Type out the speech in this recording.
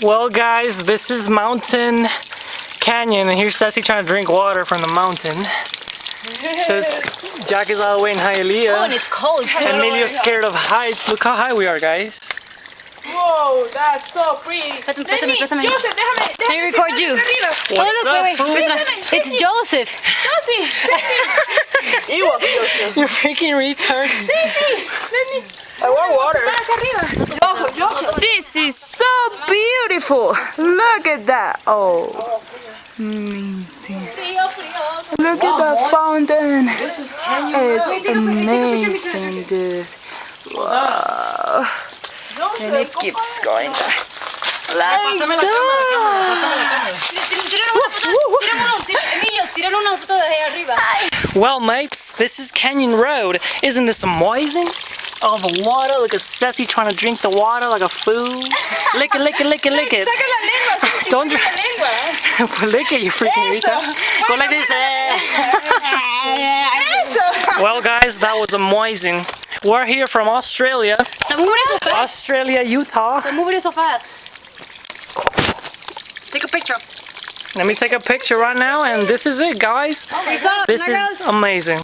Well, guys, this is Mountain Canyon, and here's Ceci trying to drink water from the mountain. Says Jack is all the way in Hialeah. Oh, and it's cold too. Emilio's scared of heights. Look how high we are, guys. Whoa, that's so pretty. Préstame. Joseph, déjame. Let me record you. What's Oh, look, up, wait. It's Joseph. You're freaking retards. I want water. This is so beautiful. Look at that. Oh, amazing. Look at that fountain. It's amazing, dude. Wow. And it keeps going there. Like that. Well, mates, this is Canyon Road. Isn't this amazing? All the water. Look at Ceci trying to drink the water like a fool. Lick it, lick it, lick it, lick it. Don't drink. Lick it, you freaking retard. Go like this. Well, guys, that was amazing. We're here from Australia. Australia, Utah. Stop moving it so fast. Take a picture. Let me take a picture right now, and this is it, guys. This is amazing.